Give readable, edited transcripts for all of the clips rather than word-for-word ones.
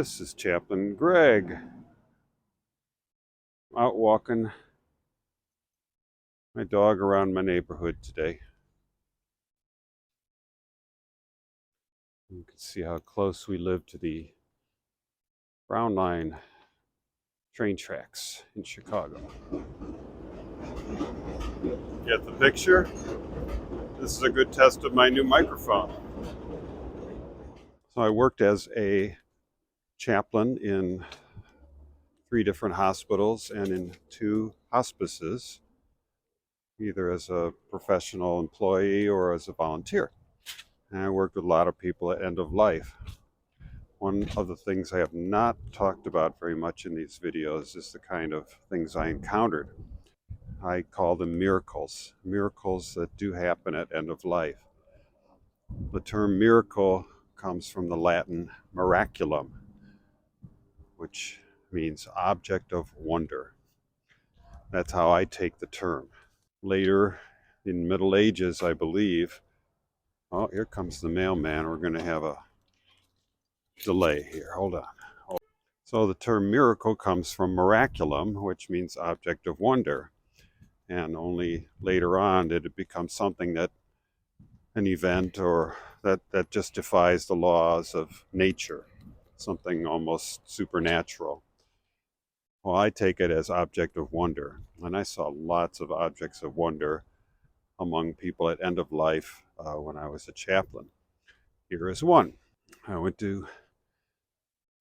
This is Chaplain Greg, out walking my dog around my neighborhood today. You can see how close we live to the Brown Line train tracks in Chicago. Get the picture? This is a good test of my new microphone. So I worked as a chaplain in 3 different hospitals and in 2 hospices, either as a professional employee or as a volunteer. And I worked with a lot of people at end of life. One of the things I have not talked about very much in these videos is the kind of things I encountered. I call them miracles that do happen at end of life. The term miracle comes from the Latin miraculum, which means object of wonder. That's how I take the term. Later, in Middle Ages, I believe, oh, here comes the mailman. We're going to have a delay here. Hold on. So the term miracle comes from miraculum, which means object of wonder. And only later on did it become something that an event or that just defies the laws of nature, something almost supernatural. Well, I take it as object of wonder. And I saw lots of objects of wonder among people at end of life when I was a chaplain. Here is one. I went to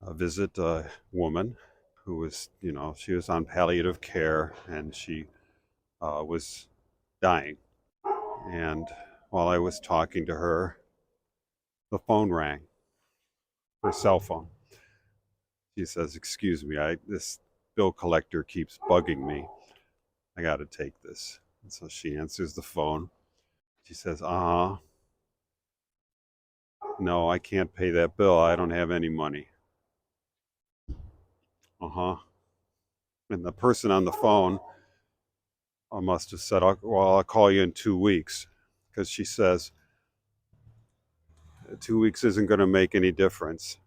visit a woman who was, she was on palliative care and she was dying. And while I was talking to her, the phone rang, her cell phone. She says, "Excuse me, this bill collector keeps bugging me. I got to take this." And so she answers the phone. She says, "No, I can't pay that bill. I don't have any money." And the person on the phone must have said, "Well, I'll call you in 2 weeks," because she says 2 weeks isn't going to make any difference.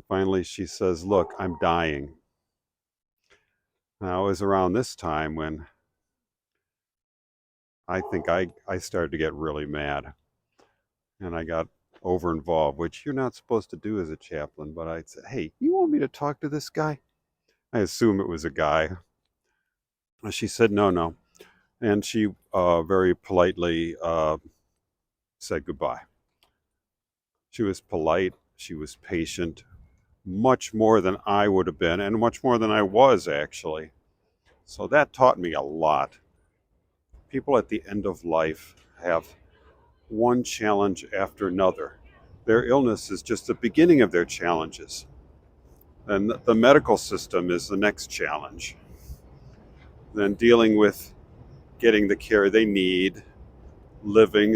Finally, she says, "Look, I'm dying." Now, it was around this time when I think I started to get really mad and I got over involved, which you're not supposed to do as a chaplain. But I said, "Hey, you want me to talk to this guy?" I assume it was a guy. And she said, "No." And she very politely said goodbye. She was polite. She was patient, much more than I would have been, and much more than I was, actually. So that taught me a lot. People at the end of life have one challenge after another. Their illness is just the beginning of their challenges. And the medical system is the next challenge. Then dealing with getting the care they need, living,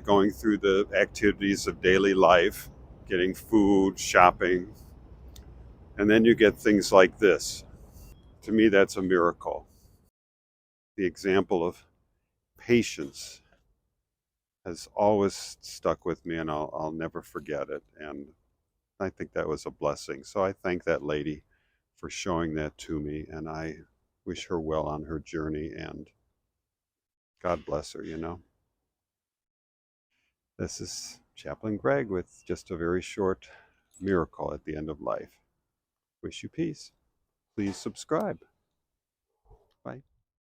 going through the activities of daily life, getting food, shopping. And then you get things like this. To me, that's a miracle. The example of patience has always stuck with me, and I'll never forget it. And I think that was a blessing. So I thank that lady for showing that to me, and I wish her well on her journey, and God bless her, This is Chaplain Greg with just a very short miracle at the end of life. Wish you peace. Please subscribe. Bye.